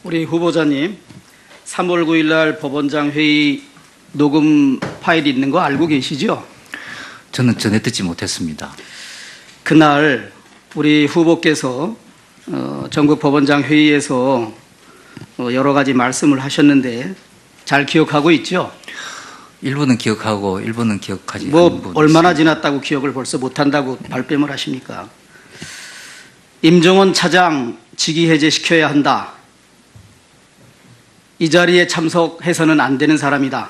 우리 후보자님, 3월 9일 날 법원장 회의 녹음 파일이 있는 거 알고 계시죠? 저는 전해 듣지 못했습니다. 그날 우리 후보께서 전국 법원장 회의에서 여러 가지 말씀을 하셨는데 잘 기억하고 있죠? 일부는 기억하고 일부는 기억하지 않는 뭐 부분이 얼마나 있습니다. 지났다고 기억을 벌써 못한다고 발뺌을 하십니까? 임종원 차장 직위 해제시켜야 한다. 이 자리에 참석해서는 안 되는 사람이다.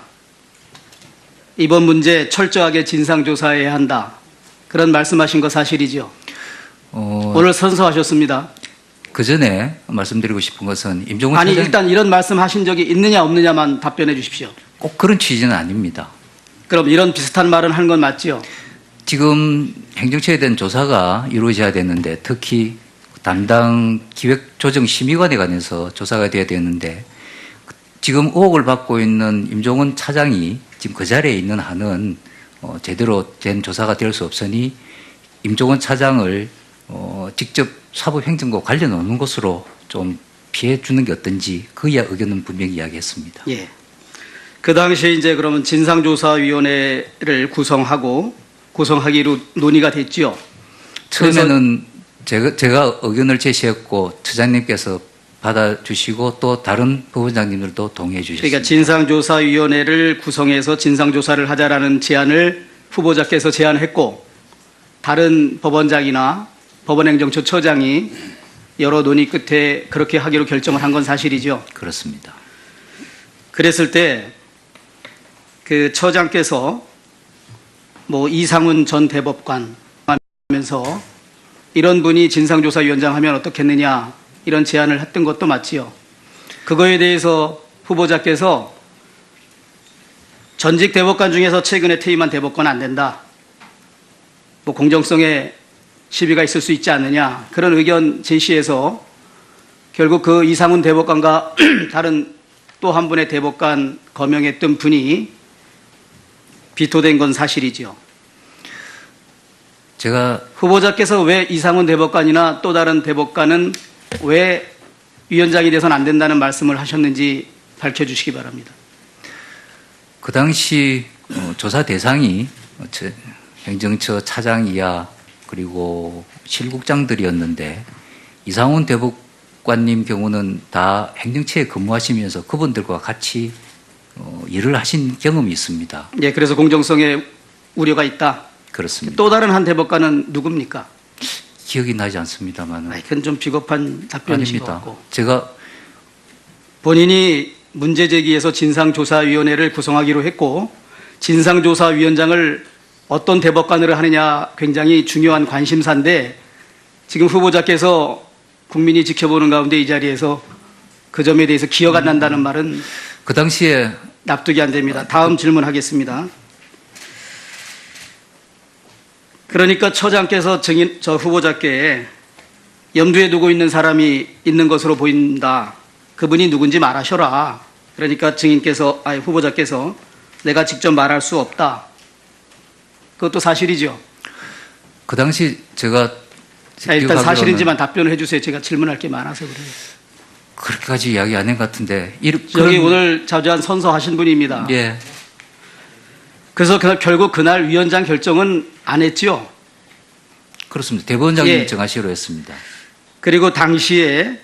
이번 문제 철저하게 진상조사해야 한다. 그런 말씀하신 거 사실이죠? 오늘 선서하셨습니다. 그 전에 말씀드리고 싶은 것은 임종원 아니 차장 일단 이런 말씀하신 적이 있느냐 없느냐만 답변해 주십시오. 꼭 그런 취지는 아닙니다. 그럼 이런 비슷한 말은 한 건 맞지요? 지금 행정처에 대한 조사가 이루어져야 되는데 특히 담당 기획조정심의관에 관해서 조사가 돼야 되는데 지금 의혹을 받고 있는 임종원 차장이 지금 그 자리에 있는 한은 제대로 된 조사가 될 수 없으니 임종원 차장을 직접 사법행정과 관련 없는 것으로 좀 피해 주는 게 어떤지 그 의견은 분명히 이야기했습니다. 예. 그 당시에 이제 그러면 진상조사위원회를 구성하기로 논의가 됐지요. 처음에는 제가 의견을 제시했고 처장님께서 받아주시고 또 다른 부원장님들도 동의해 주셨습니다. 그러니까 진상조사위원회를 구성해서 진상조사를 하자라는 제안을 후보자께서 제안했고 다른 법원장이나 법원행정처처장이 여러 논의 끝에 그렇게 하기로 결정을 한 건 사실이죠. 그렇습니다. 그랬을 때 그 처장께서 뭐 이상훈 전 대법관 하면서 이런 분이 진상조사위원장 하면 어떻겠느냐 이런 제안을 했던 것도 맞지요. 그거에 대해서 후보자께서 전직 대법관 중에서 최근에 퇴임한 대법관 안 된다. 뭐 공정성에 시비가 있을 수 있지 않느냐 그런 의견 제시해서 결국 그 이상훈 대법관과 다른 또 한 분의 대법관 거명했던 분이 비토된 건 사실이죠. 제가 후보자께서 왜 이상훈 대법관이나 또 다른 대법관은 왜 위원장이 돼서는 안 된다는 말씀을 하셨는지 밝혀주시기 바랍니다. 그 당시 조사 대상이 행정처 차장 이하 그리고 실국장들이었는데 이상훈 대법관님 경우는 다 행정처에 근무하시면서 그분들과 같이 일을 하신 경험이 있습니다. 예, 그래서 공정성에 우려가 있다. 그렇습니다. 또 다른 한 대법관은 누굽니까? 기억이 나지 않습니다만. 그건 좀 비겁한 답변이신 것 아닙니다. 같고. 제가 본인이 문제 제기해서 진상조사위원회를 구성하기로 했고 진상조사위원장을 어떤 대법관으로 하느냐 굉장히 중요한 관심사인데 지금 후보자께서 국민이 지켜보는 가운데 이 자리에서 그 점에 대해서 기억 안 난다는 말은 그 당시에 납득이 안 됩니다. 다음 질문하겠습니다. 그러니까 처장께서 저 후보자께 염두에 두고 있는 사람이 있는 것으로 보인다. 그분이 누군지 말하셔라. 그러니까 후보자께서 내가 직접 말할 수 없다. 그것도 사실이죠. 그 당시 제가 일단 기억하기로는 사실인지만 답변을 해주세요. 제가 질문할 게 많아서 그래요. 그렇게까지 이야기 안 한 것 같은데. 여기 오늘 자주한 선서하신 분입니다. 예. 그래서 결국 그날 위원장 결정은 안 했죠. 그렇습니다. 대법원장님 예. 정하시기로 했습니다. 그리고 당시에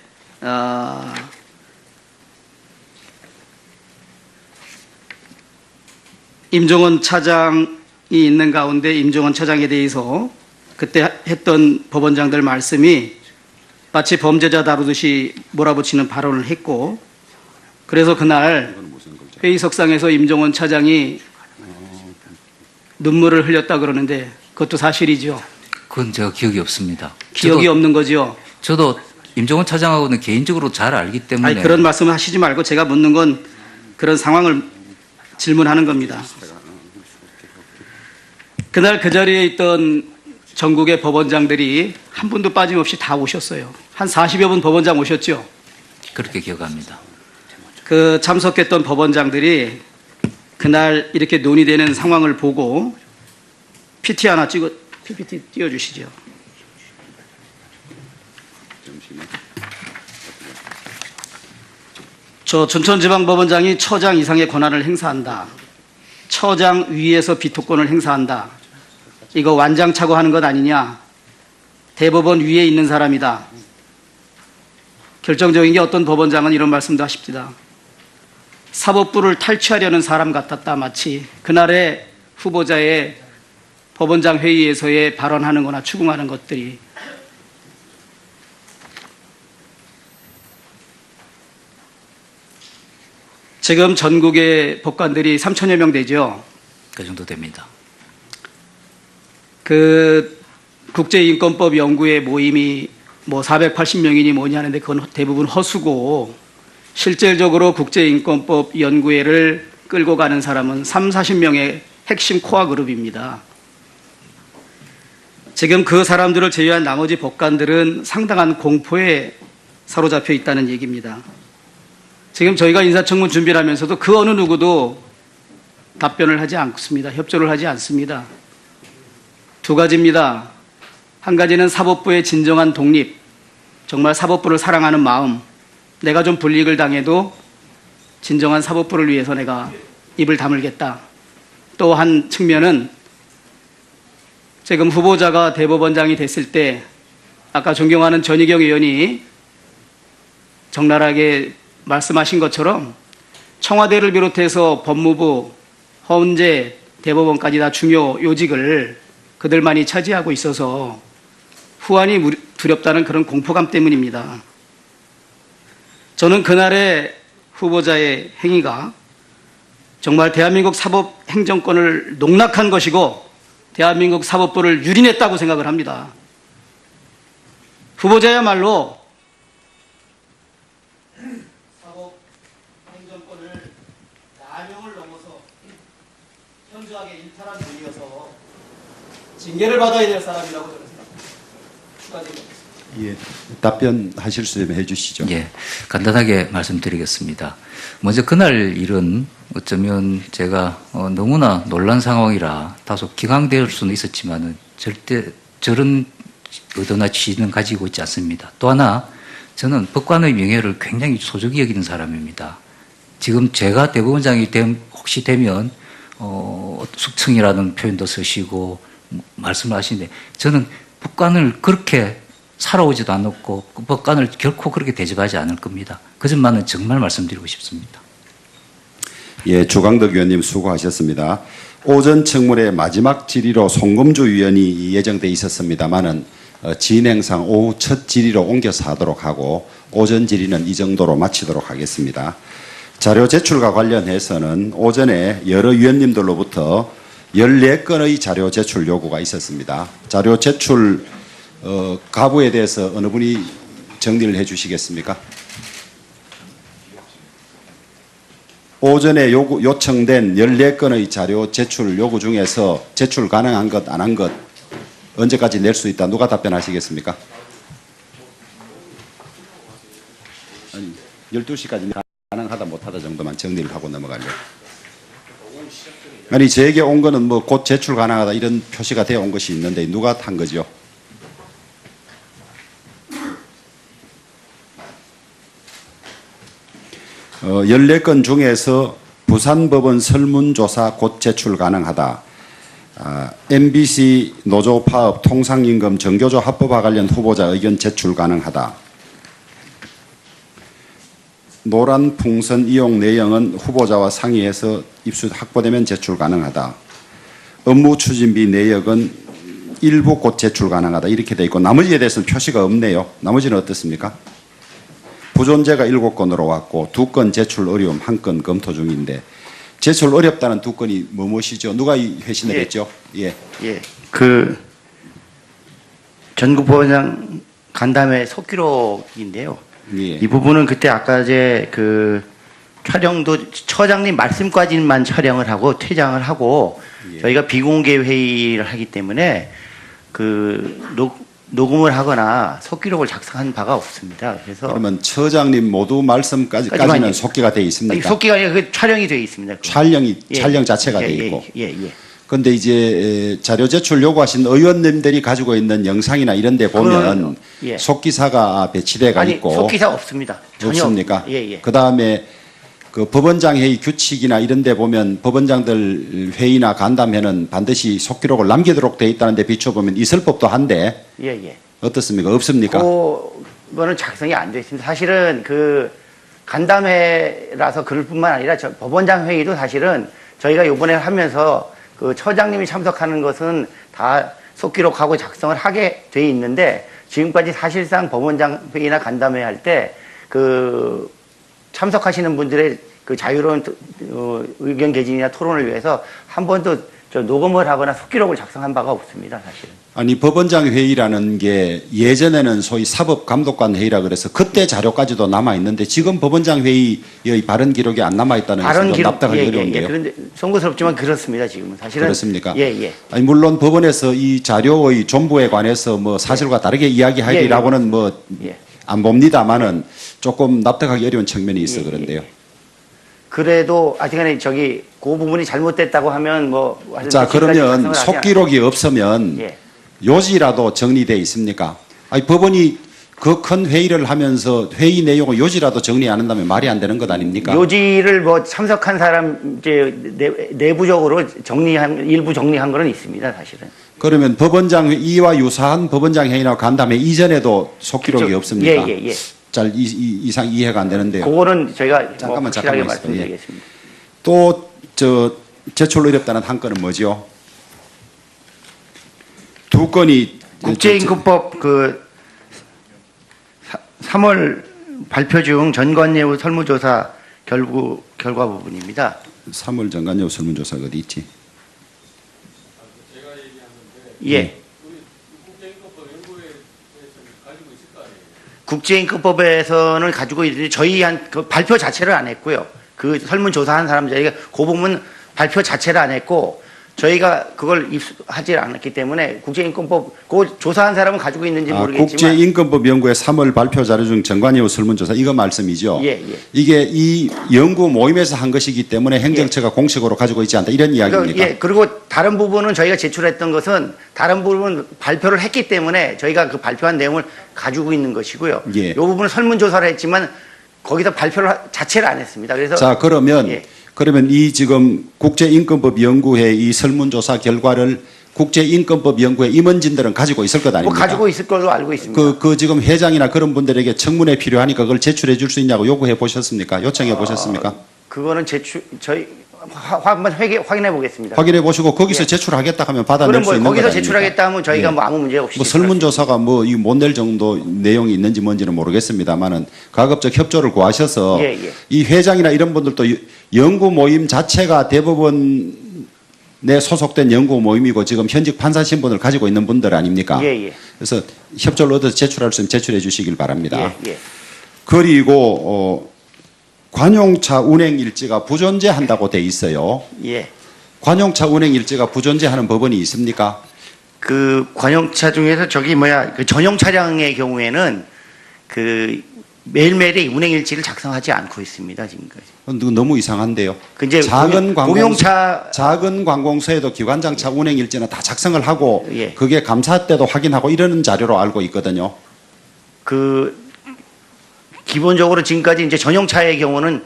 임종원 차장이 있는 가운데 임종원 차장에 대해서 그때 했던 법원장들 말씀이 마치 범죄자 다루듯이 몰아붙이는 발언을 했고 그래서 그날 회의석상에서 임종원 차장이 눈물을 흘렸다 그러는데 그것도 사실이죠. 그건 제가 기억이 없습니다. 기억이 없는 거죠. 저도 임종원 차장하고는 개인적으로 잘 알기 때문에. 아니, 그런 말씀을 하시지 말고 제가 묻는 건 그런 상황을 질문하는 겁니다. 그날 그 자리에 있던 전국의 법원장들이 한 분도 빠짐없이 다 오셨어요. 한 40여 분 법원장 오셨죠. 그렇게 기억합니다. 그 참석했던 법원장들이 그날 이렇게 논의되는 상황을 보고 PPT 띄워주시죠. 저 춘천지방법원장이 처장 이상의 권한을 행사한다. 처장 위에서 비토권을 행사한다. 이거 완장차고 하는 것 아니냐. 대법원 위에 있는 사람이다. 결정적인 게 어떤 법원장은 이런 말씀도 하십니다. 사법부를 탈취하려는 사람 같았다. 마치 그날의 후보자의 법원장 회의에서의 발언하는 거나 추궁하는 것들이. 지금 전국의 법관들이 3천여 명 되죠. 그 정도 됩니다. 그 국제인권법 연구회 모임이 뭐 480명이니 뭐니 하는데 그건 대부분 허수고, 실질적으로 국제인권법 연구회를 끌고 가는 사람은 3, 40명의 핵심 코어 그룹입니다. 지금 그 사람들을 제외한 나머지 법관들은 상당한 공포에 사로잡혀 있다는 얘기입니다. 지금 저희가 인사청문 준비를 하면서도 그 어느 누구도 답변을 하지 않습니다. 협조를 하지 않습니다. 두 가지입니다. 한 가지는 사법부의 진정한 독립, 정말 사법부를 사랑하는 마음, 내가 좀 불이익을 당해도 진정한 사법부를 위해서 내가 입을 다물겠다. 또 한 측면은 지금 후보자가 대법원장이 됐을 때 아까 존경하는 전희경 의원이 적나라하게 말씀하신 것처럼 청와대를 비롯해서 법무부, 헌재, 대법원까지 다 중요 요직을 그들만이 차지하고 있어서 후환이 두렵다는 그런 공포감 때문입니다. 저는 그날의 후보자의 행위가 정말 대한민국 사법 행정권을 농락한 것이고 대한민국 사법부를 유린했다고 생각을 합니다. 후보자야말로 사법 행정권을 남용을 넘어서 현저하게 일탈한 분이어서 징계를 받아야 될 사람이라고 저는 생각합니다. 추가적으로. 예, 답변하실 수 있으면 해주시죠. 예, 간단하게 말씀드리겠습니다. 먼저 그날 일은 어쩌면 제가 너무나 놀란 상황이라 다소 기강될 수는 있었지만은 절대 저런 의도나 취지는 가지고 있지 않습니다. 또 하나 저는 법관의 명예를 굉장히 소중히 여기는 사람입니다. 지금 제가 대법원장이 혹시 되면 숙청이라는 표현도 쓰시고 말씀을 하시는데 저는 법관을 그렇게 살아오지도 않았고 법관을 결코 그렇게 대접하지 않을 겁니다. 그 점만은 정말 말씀드리고 싶습니다. 예, 주광덕 의원님 수고하셨습니다. 오전 청문회 마지막 질의로 송금주 위원이 예정돼 있었습니다만은 진행상 오후 첫 질의로 옮겨서 하도록 하고 오전 질의는 이 정도로 마치도록 하겠습니다. 자료 제출과 관련해서는 오전에 여러 위원님들로부터 14건의 자료 제출 요구가 있었습니다. 자료 제출 가부에 대해서 어느 분이 정리를 해 주시겠습니까? 오전에 요청된 14건의 자료 제출 요구 중에서 제출 가능한 것, 안 한 것, 언제까지 낼 수 있다. 누가 답변하시겠습니까? 아니, 12시까지 가능하다 못하다 정도만 정리를 하고 넘어가려고. 아니, 제게 온 거는 뭐 곧 제출 가능하다 이런 표시가 되어 온 것이 있는데 누가 탄 거죠? 어, 14건 중에서 부산법원 설문조사 곧 제출 가능하다. MBC 노조 파업 통상임금 정교조 합법화 관련 후보자 의견 제출 가능하다. 노란 풍선 이용 내용은 후보자와 상의해서 입수 확보되면 제출 가능하다. 업무 추진비 내역은 일부 곧 제출 가능하다. 이렇게 돼 있고 나머지에 대해서는 표시가 없네요. 나머지는 어떻습니까? 부존재가 7건으로 왔고 2건 제출 어려움, 1건 검토 중인데 제출 어렵다는 2건이 무엇이죠? 누가 회신을 했죠? 예. 예. 그 전국법원장 간담회 속기록인데요. 예. 이 부분은 그때 아까 그 촬영도 처장님 말씀까지만 촬영을 하고 퇴장을 하고 예. 저희가 비공개 회의를 하기 때문에 그 녹음을 하거나 속기록을 작성한 바가 없습니다. 그래서 그러면 처장님 모두 말씀까지는 속기가 되어 있습니까? 속기가 아니라 그 촬영이 되어 있습니다. 촬영 자체가 되어 있고. 예. 그런데 이제 자료 제출 요구하신 의원님들이 가지고 있는 영상이나 이런 데 보면 예. 속기사가 배치돼가 아니 있고 속기사 없습니다. 전혀 없습니까? 예. 그다음에 그 법원장 회의 규칙이나 이런 데 보면 법원장들 회의나 간담회는 반드시 속기록을 남기도록 돼 있다는 데 비춰보면 있을 법도 한데 예, 예. 어떻습니까? 없습니까? 그거는 작성이 안 돼 있습니다. 사실은 그 간담회라서 그럴 뿐만 아니라 법원장 회의도 사실은 저희가 이번에 하면서 그 처장님이 참석하는 것은 다 속기록하고 작성을 하게 돼 있는데 지금까지 사실상 법원장 회의나 간담회 할 때 그 참석하시는 분들의 그 자유로운 의견 개진이나 토론을 위해서 한 번도 녹음을 하거나 속기록을 작성한 바가 없습니다, 사실은. 아니 법원장 회의라는 게 예전에는 소위 사법감독관 회의라 그래서 그때 자료까지도 남아 있는데 지금 법원장 회의의 발언 기록이 안 남아 있다는 것은 좀 납득하기 어려운데요. 그런데 송구스럽지만 그렇습니다, 지금은 사실은. 그렇습니까? 예, 예. 아니 물론 법원에서 이 자료의 존부에 관해서 뭐 사실과 다르게 이야기하기라고는 뭐 안 봅니다만은 조금 납득하기 어려운 측면이 있어 그런데요. 그래도 하여튼간에 그 부분이 잘못됐다고 하면 뭐. 자 그러면 속기록이 없으면 예. 요지라도 정리돼 있습니까? 아니 법원이 그 큰 회의를 하면서 회의 내용을 요지라도 정리 안 한다면 말이 안 되는 것 아닙니까? 요지를 뭐 참석한 사람 이제 내부적으로 일부 정리한 거는 있습니다, 사실은. 그러면 법원장 이와 유사한 법원장 회의나 간담회 이전에도 속기록이 그렇죠. 없습니까? 예, 예, 예. 잘 이상 이해가 안 되는데요. 그거는 저희가 잠깐만, 확실하게 잠깐만 말씀드리겠습니다. 또 제출 어렵다는 한 건은 뭐죠? 두 건이 국제인권법 그 3월 발표 중 전관예우 설문조사 결과 부분입니다. 3월 정관예우 설문조사가 어디 있지? 예. 국제인권법에서는 가지고 있는데 저희한 그 발표 자체를 안 했고요. 그 설문조사한 사람 저희가 그 부분 발표 자체를 안 했고 저희가 그걸 입수하지 않았기 때문에 국제인권법 그 조사한 사람은 가지고 있는지 모르겠지만 국제인권법 연구의 3월 발표 자료 중 전관예우 설문조사 이거 말씀이죠? 예, 예. 이게 이 연구 모임에서 한 것이기 때문에 행정처가 공식으로 가지고 있지 않다 이런 이야기입니까? 예. 그리고 다른 부분은 저희가 제출했던 것은 다른 부분은 발표를 했기 때문에 저희가 그 발표한 내용을 가지고 있는 것이고요. 예. 이 부분은 설문조사를 했지만 거기서 발표를 자체를 안 했습니다. 그래서 자 그러면 예. 그러면 이 지금 국제인권법 연구회 이 설문조사 결과를 국제인권법 연구회 임원진들은 가지고 있을 것 뭐 아닙니까? 가지고 있을 걸로 알고 있습니다. 그 지금 회장이나 그런 분들에게 청문회 필요하니까 그걸 제출해 줄 수 있냐고 요구해 보셨습니까? 요청해 보셨습니까? 그거는 저희 한번 확인해 보겠습니다. 확인해 보시고 거기서 예. 제출하겠다 하면 받아낼 그럼 수 뭐 있는 거 거기서 아닙니까? 제출하겠다 하면 저희가 예. 뭐 아무 문제 없이 뭐 설문조사가 뭐 이 못 낼 정도 내용이 있는지 뭔지는 모르겠습니다만은 가급적 협조를 구하셔서 예, 예. 이 회장이나 이런 분들도 연구 모임 자체가 대법원에 소속된 연구 모임이고 지금 현직 판사 신분을 가지고 있는 분들 아닙니까? 예, 예. 그래서 협조를 얻어서 제출할 수 있으면 제출해 주시길 바랍니다. 예, 예. 그리고 관용차 운행 일지가 부존재한다고 돼 있어요. 예. 관용차 운행 일지가 부존재하는 법원이 있습니까? 그 관용차 중에서 그 전용 차량의 경우에는 그 매일매일의 운행 일지를 작성하지 않고 있습니다, 지금까지. 너무 이상한데요. 그 이제 공용차 작은 관공서에도 기관장차 운행 일지는 다 작성을 하고 예. 그게 감사 때도 확인하고 이러는 자료로 알고 있거든요. 기본적으로 지금까지 이제 전용차의 경우는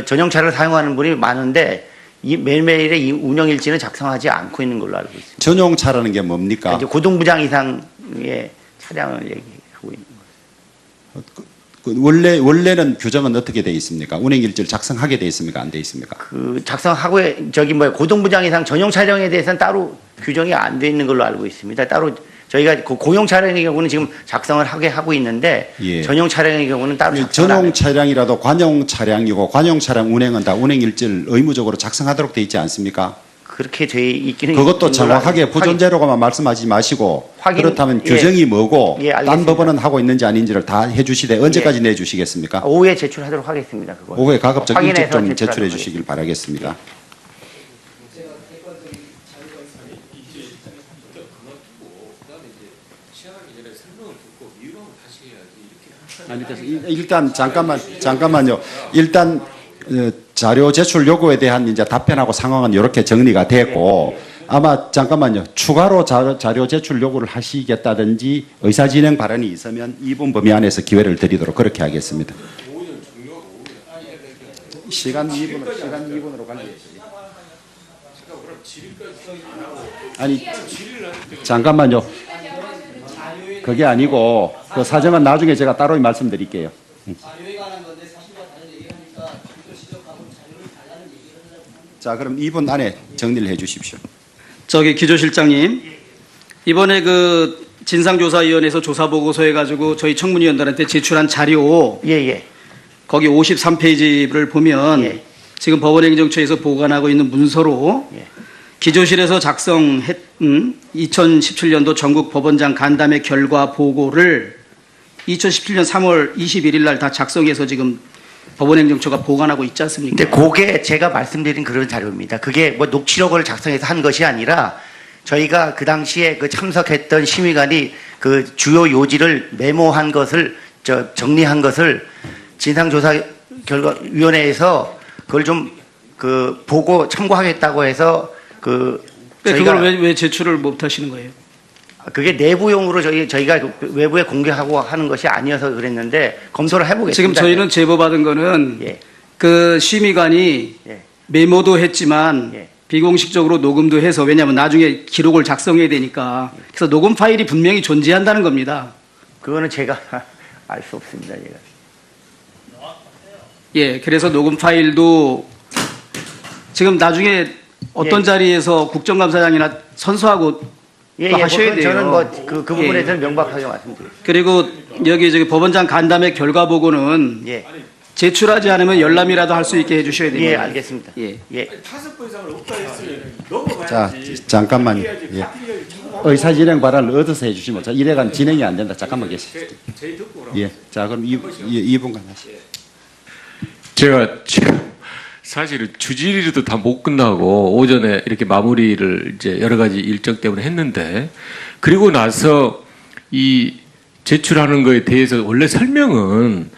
전용차를 사용하는 분이 많은데 이 매일매일의 이 운영 일지는 작성하지 않고 있는 걸로 알고 있습니다. 전용차라는 게 뭡니까? 이제 고등부장 이상의 차량을 얘기하고 있는 거예요. 원래는 규정은 어떻게 돼 있습니까? 운행 일지를 작성하게 돼 있습니까? 안 돼 있습니까? 작성하고 고등부장 이상 전용 차량에 대해서는 따로 규정이 안 돼 있는 걸로 알고 있습니다. 따로 저희가 공용 차량의 경우는 지금 작성을 하고 있는데 예. 전용 차량의 경우는 따로 작성을 안 전용 해요. 차량이라도 관용 차량이고 관용 차량 운행은 다 운행 일지를 의무적으로 작성하도록 돼 있지 않습니까? 그렇게 돼 있기는 그것도 있는 걸로 정확하게 알고 부존재로만 말씀하지 마시고 확인- 그렇다면 예. 규정이 뭐고 예, 딴 알겠습니다. 법원은 하고 있는지 아닌지를 다 해주시되 언제까지 내주시겠습니까? 오후에 제출하도록 하겠습니다. 그거. 오후에 가급적 일찍 확인해서 좀 제출하도록 제출해 주시길 바라겠습니다. 일단 잠깐만요. 일단 자료 제출 요구에 대한 이제 답변하고 상황은 이렇게 정리가 됐고 아마 잠깐만요. 추가로 자료 제출 요구를 하시겠다든지 의사진행 발언이 있으면 2분 범위 안에서 기회를 드리도록 그렇게 하겠습니다. 시간 2분으로 관리해야지. 아니, 잠깐만요. 그게 아니고 그 사정은 나중에 제가 따로 말씀드릴게요. 자, 그럼 2분 안에 정리를 해 주십시오. 저기 기조실장님, 이번에 그 진상조사위원회에서 조사보고서 해가지고 저희 청문위원들한테 제출한 자료, 예. 거기 53페이지를 보면 예. 지금 법원행정처에서 보관하고 있는 문서로 예. 기조실에서 작성했 2017년도 전국 법원장 간담회 결과 보고를 2017년 3월 21일 날 다 작성해서 지금 법원행정처가 보관하고 있지 않습니까? 근데 그게 제가 말씀드린 그런 자료입니다. 그게 뭐 녹취록을 작성해서 한 것이 아니라 저희가 그 당시에 그 참석했던 심의관이 그 주요 요지를 메모한 것을 정리한 것을 진상조사위원회에서 그걸 좀 그 보고 참고하겠다고 해서 그걸 왜 제출을 못 하시는 거예요? 그게 내부용으로 저희가 외부에 공개하고 하는 것이 아니어서 그랬는데 검토를 해보겠습니다. 지금 저희는 제보받은 거는 예. 그 심의관이 예. 메모도 했지만 예. 비공식적으로 녹음도 해서, 왜냐하면 나중에 기록을 작성해야 되니까, 그래서 녹음 파일이 분명히 존재한다는 겁니다. 그거는 제가 알 수 없습니다. 제가. 예, 그래서 녹음 파일도 지금 나중에 어떤 예. 자리에서 국정감사장이나 선서하고 예, 또 하셔야 돼요. 저는 그 부분에 예. 대해서 명확하게 말씀드립니다. 그리고 여기 저기 법원장 간담회 결과 보고는 예. 제출하지 않으면 열람이라도 할 수 있게 해주셔야 됩니다. 예, 알겠습니다. 예. 예. 5번 이상을 없다 했으면 넘어가야지. 자, 잠깐만요. 예. 의사 진행 발언을 얻어서 해주시면, 자, 이래간 진행이 안 된다. 잠깐만 계시죠. 제일 듣고 오라고. 예. 자, 그럼 2분간 하시죠. 제가 지금 사실은 주질이도 다 못 끝나고 오전에 이렇게 마무리를 이제 여러 가지 일정 때문에 했는데, 그리고 나서 이 제출하는 거에 대해서 원래 설명은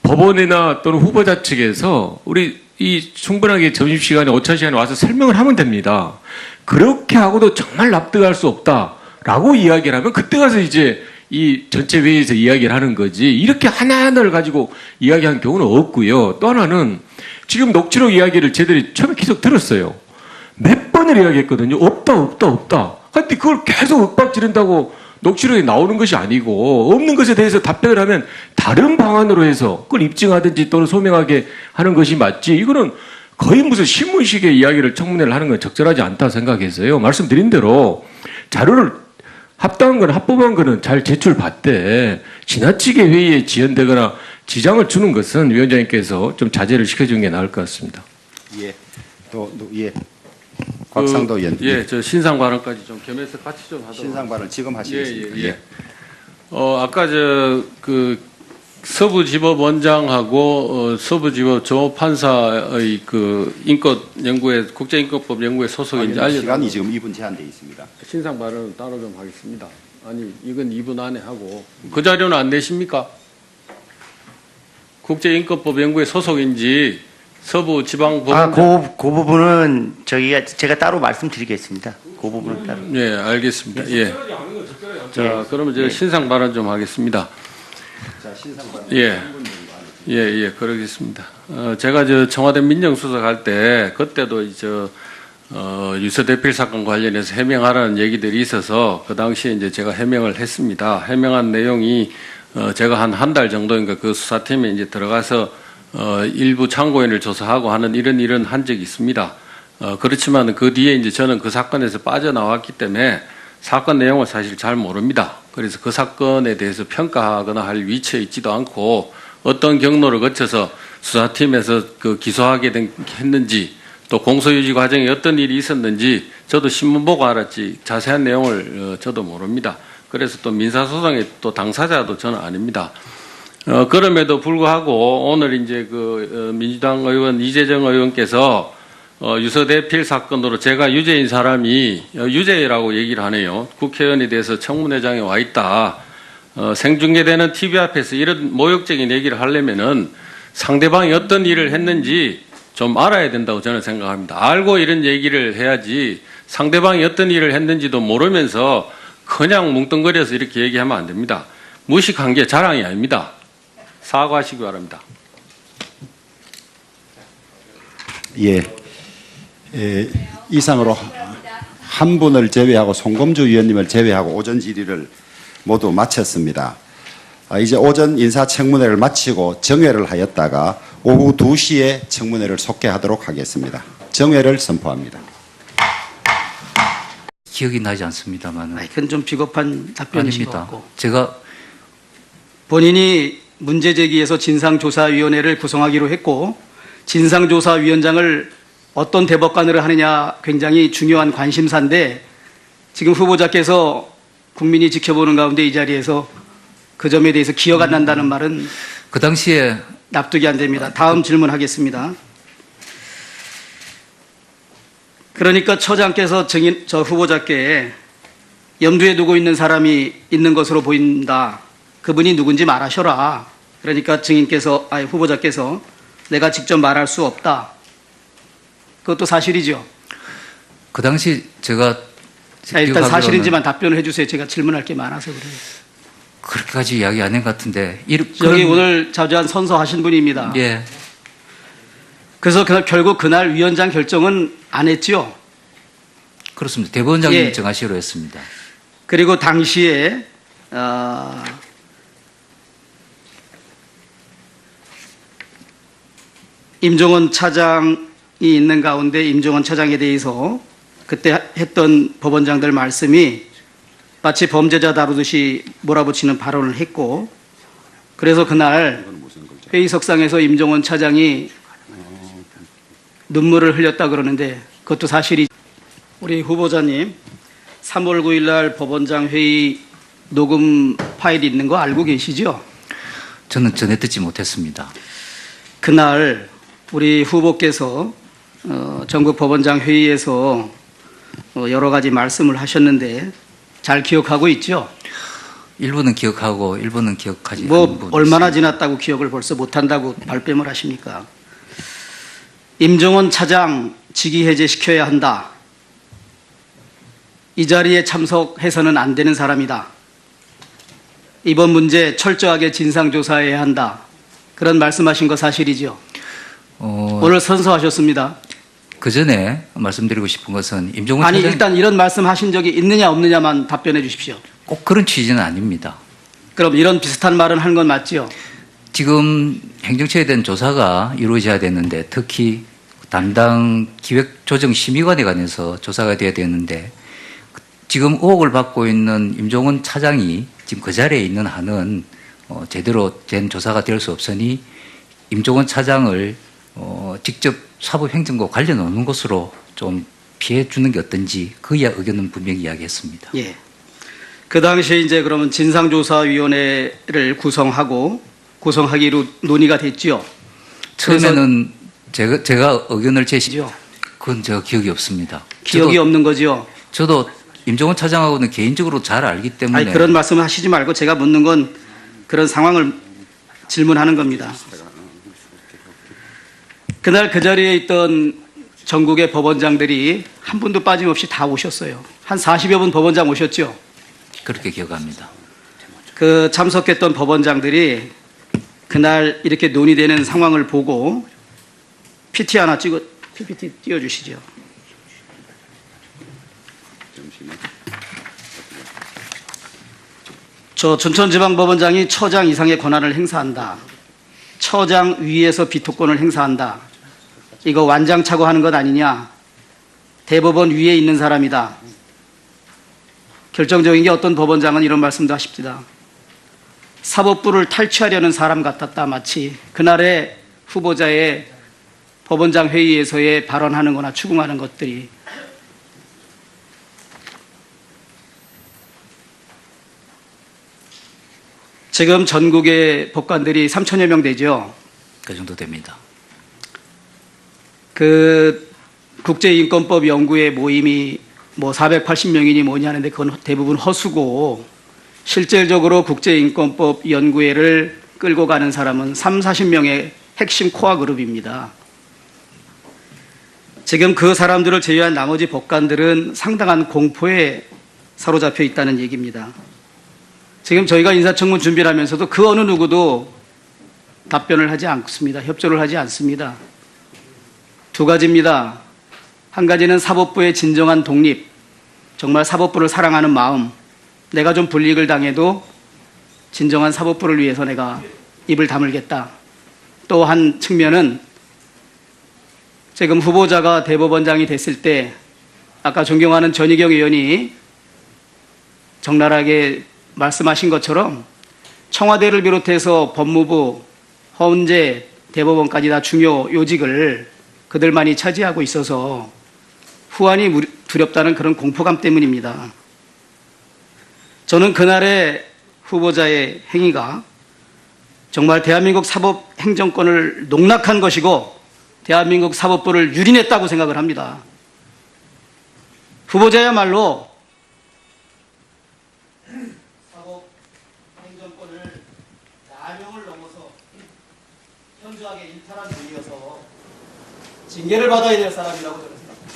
법원이나 또는 후보자 측에서 우리 이 충분하게 점심시간에 오차시간에 와서 설명을 하면 됩니다. 그렇게 하고도 정말 납득할 수 없다라고 이야기를 하면 그때 가서 이제 이 전체 회의에서 이야기를 하는 거지, 이렇게 하나하나를 가지고 이야기한 경우는 없고요. 또 하나는 지금 녹취록 이야기를 제들이 처음에 계속 들었어요. 몇 번을 이야기했거든요. 없다. 하여튼 그걸 계속 윽박 지른다고 녹취록에 나오는 것이 아니고, 없는 것에 대해서 답변을 하면 다른 방안으로 해서 그걸 입증하든지 또는 소명하게 하는 것이 맞지, 이거는 거의 무슨 신문식의 이야기를 청문회를 하는 건 적절하지 않다 생각해서요. 말씀드린 대로 자료를 합당한 거는 합법한 거는 잘 제출받되 지나치게 회의에 지연되거나 지장을 주는 것은 위원장님께서 좀 자제를 시켜주는 게 나을 것 같습니다. 예. 예. 곽상도 의원. 예, 저 신상 발언까지 좀 겸해서 같이 좀 하도록. 신상 발언 지금 하시겠습니까? 예. 아까 그 서부지법 원장하고 서부지법 조판사의 그 인권 연구회, 국제인권법 연구회 소속인지 시간이 지금 2분 제한되어 있습니다. 신상 발언은 따로 좀 하겠습니다. 아니, 이건 2분 안에 하고. 그 자료는 안 내십니까? 국제인권법 연구회 소속인지 서부지방법원장. 그 부분은 제가 따로 말씀드리겠습니다. 그 부분은 따로. 예, 알겠습니다. 예. 자, 그러면 제가 신상 발언 좀 하겠습니다. 자, 신상 발언. 예, 그러겠습니다. 제가 저 청와대 민정수석 할 때, 그때도 유서 대필 사건 관련해서 해명하라는 얘기들이 있어서 그 당시에 이제 제가 해명을 했습니다. 해명한 내용이 제가 한 달 정도인가 그 수사팀에 이제 들어가서 일부 참고인을 조사하고 하는 이런 한 적이 있습니다. 그렇지만 그 뒤에 이제 저는 그 사건에서 빠져나왔기 때문에 사건 내용을 사실 잘 모릅니다. 그래서 그 사건에 대해서 평가하거나 할 위치에 있지도 않고, 어떤 경로를 거쳐서 수사팀에서 그 기소하게 했는지, 또 공소유지 과정에 어떤 일이 있었는지 저도 신문 보고 알았지 자세한 내용을 저도 모릅니다. 그래서 또 민사소송의 또 당사자도 저는 아닙니다. 그럼에도 불구하고 오늘 이제 그 민주당 의원 이재정 의원께서 유서 대필 사건으로 제가 유죄인 사람이 유죄라고 얘기를 하네요. 국회의원에 대해서 청문회장에 와 있다. 생중계되는 TV 앞에서 이런 모욕적인 얘기를 하려면은 상대방이 어떤 일을 했는지 좀 알아야 된다고 저는 생각합니다. 알고 이런 얘기를 해야지, 상대방이 어떤 일을 했는지도 모르면서 그냥 뭉뚱거려서 이렇게 얘기하면 안 됩니다. 무식한 게 자랑이 아닙니다. 사과하시기 바랍니다. 예. 이상으로 한 분을 제외하고 송금주 위원님을 제외하고 오전 질의를 모두 마쳤습니다. 이제 오전 인사청문회를 마치고 정회를 하였다가 오후 2시에 청문회를 속개하도록 하겠습니다. 정회를 선포합니다. 기억이 나지 않습니다만. 그건 좀 비겁한 답변이신 것 아닙니다. 같고. 제가 본인이 문제제기에서 진상조사위원회를 구성하기로 했고 진상조사위원장을 어떤 대법관으로 하느냐 굉장히 중요한 관심사인데 지금 후보자께서 국민이 지켜보는 가운데 이 자리에서 그 점에 대해서 기억 안 난다는 말은 그 당시에 납득이 안 됩니다. 다음 질문하겠습니다. 그러니까 처장께서 저 후보자께 염두에 두고 있는 사람이 있는 것으로 보인다. 그분이 누군지 말하셔라. 그러니까 후보자께서 내가 직접 말할 수 없다. 그것도 사실이죠. 그 당시 제가 일단 기억하기로는 사실인지만 답변을 해주세요. 제가 질문할 게 많아서 그래요. 그렇게까지 이야기 안 한 것 같은데. 여기 오늘 자주한 선서하신 분입니다. 예. 그래서 결국 그날 위원장 결정은 안 했죠. 그렇습니다. 대법원장님 예. 정하시기로 했습니다. 그리고 당시에 임종원 차장이 있는 가운데 임종원 차장에 대해서 그때 했던 법원장들 말씀이 마치 범죄자 다루듯이 몰아붙이는 발언을 했고 그래서 그날 회의석상에서 임종원 차장이 눈물을 흘렸다 그러는데 그것도 사실이 우리 후보자님 3월 9일 날 법원장 회의 녹음 파일이 있는 거 알고 계시죠? 저는 전해 듣지 못했습니다. 그날 우리 후보께서 전국 법원장 회의에서 여러 가지 말씀을 하셨는데 잘 기억하고 있죠? 일부는 기억하고 일부는 기억하지 않는 뭐 부분이 얼마나 있습니다. 지났다고 기억을 벌써 못한다고 발뺌을 하십니까? 임종원 차장 직위 해제시켜야 한다. 이 자리에 참석해서는 안 되는 사람이다. 이번 문제 철저하게 진상조사해야 한다. 그런 말씀하신 거 사실이죠? 오늘 선서하셨습니다. 그 전에 말씀드리고 싶은 것은 임종원 아니 차장 일단 이런 말씀하신 적이 있느냐 없느냐만 답변해 주십시오. 꼭 그런 취지는 아닙니다. 그럼 이런 비슷한 말은 한 건 맞지요? 지금 행정처에 대한 조사가 이루어져야 되는데 특히 담당 기획조정심의관에 관해서 조사가 돼야 되는데 지금 의혹을 받고 있는 임종원 차장이 지금 그 자리에 있는 한은 제대로 된 조사가 될 수 없으니 임종원 차장을 직접 사법행정과 관련 없는 것으로 좀 피해 주는 게 어떤지 그 의견은 분명히 이야기했습니다. 예. 그 당시에 이제 그러면 진상조사위원회를 구성하기로 논의가 됐죠. 처음에는 제가 의견을 그죠? 그건 제가 기억이 없습니다. 기억이 없는 거죠. 저도 임종원 차장하고는 개인적으로 잘 알기 때문에 아니 그런 말씀을 하시지 말고 제가 묻는 건 그런 상황을 질문하는 겁니다. 그날 그 자리에 있던 전국의 법원장들이 한 분도 빠짐없이 다 오셨어요. 한 40여 분 법원장 오셨죠. 그렇게 기억합니다. 그 참석했던 법원장들이 그날 이렇게 논의되는 상황을 보고 PPT 띄워주시죠. 저 춘천지방법원장이 처장 이상의 권한을 행사한다. 처장 위에서 비토권을 행사한다. 이거 완장차고 하는 것 아니냐. 대법원 위에 있는 사람이다. 결정적인 게 어떤 법원장은 이런 말씀도 하십니다. 사법부를 탈취하려는 사람 같았다. 마치 그날의 후보자의 법원장 회의에서의 발언하는 거나 추궁하는 것들이 지금 전국의 법관들이 3천여 명 되죠. 그 정도 됩니다. 그 국제인권법 연구회 모임이 뭐 480명이니 뭐니 하는데 그건 대부분 허수고 실질적으로 국제인권법 연구회를 끌고 가는 사람은 30-40명의 핵심 코어 그룹입니다. 지금 그 사람들을 제외한 나머지 법관들은 상당한 공포에 사로잡혀 있다는 얘기입니다. 지금 저희가 인사청문 준비를 하면서도 그 어느 누구도 답변을 하지 않습니다. 협조를 하지 않습니다. 두 가지입니다. 한 가지는 사법부의 진정한 독립, 정말 사법부를 사랑하는 마음, 내가 좀 불이익을 당해도 진정한 사법부를 위해서 내가 입을 다물겠다. 또 한 측면은 지금 후보자가 대법원장이 됐을 때 아까 존경하는 전희경 의원이 적나라하게 말씀하신 것처럼 청와대를 비롯해서 법무부, 헌재, 대법원까지 다 중요 요직을 그들만이 차지하고 있어서 후환이 두렵다는 그런 공포감 때문입니다. 저는 그날의 후보자의 행위가 정말 대한민국 사법 행정권을 농락한 것이고 대한민국 사법부를 유린했다고 생각을 합니다. 후보자야말로 사법 행정권을 남용을 넘어서 현저하게 일탈한 분이어서 징계를 받아야 될 사람이라고 저는 생각합니다.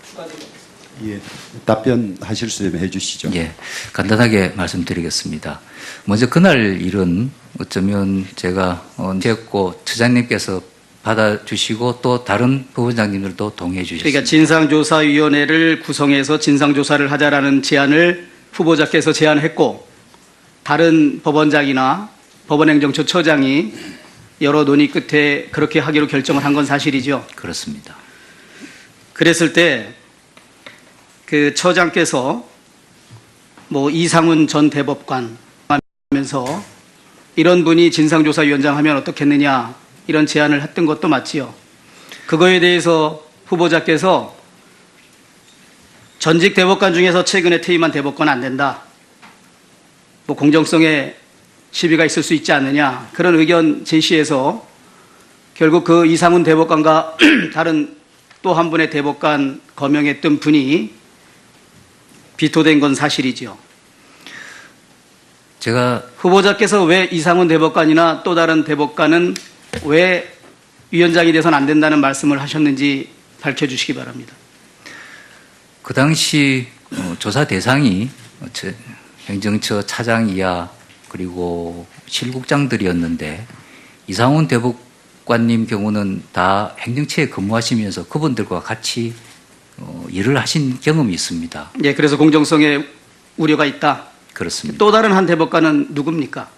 추가적으로. 예, 답변하실 수 있으면 해주시죠. 예, 간단하게 말씀드리겠습니다. 먼저 그날 일은 어쩌면 제가 언제였고 처장님께서 받아주시고 또 다른 부원장님들도 동의해 주셨습니다. 그러니까 진상조사위원회를 구성해서 진상조사를 하자라는 제안을 후보자께서 제안했고 다른 법원장이나 법원행정처처장이 여러 논의 끝에 그렇게 하기로 결정을 한 건 사실이죠. 그렇습니다. 그랬을 때 그 처장께서 뭐 이상훈 전 대법관 하면서 이런 분이 진상조사위원장 하면 어떻겠느냐 이런 제안을 했던 것도 맞지요. 그거에 대해서 후보자께서 전직 대법관 중에서 최근에 퇴임한 대법관 안 된다. 뭐 공정성에 시비가 있을 수 있지 않느냐 그런 의견 제시해서 결국 그 이상훈 대법관과 다른 또 한 분의 대법관 거명했던 분이 비토된 건 사실이죠. 제가 후보자께서 왜 이상훈 대법관이나 또 다른 대법관은 왜 위원장이 돼서는 안 된다는 말씀을 하셨는지 밝혀주시기 바랍니다. 그 당시 조사 대상이 행정처 차장 이하 그리고 실국장들이었는데 이상훈 대법관님 경우는 다 행정처에 근무하시면서 그분들과 같이 일을 하신 경험이 있습니다. 예, 그래서 공정성에 우려가 있다. 그렇습니다. 또 다른 한 대법관은 누굽니까?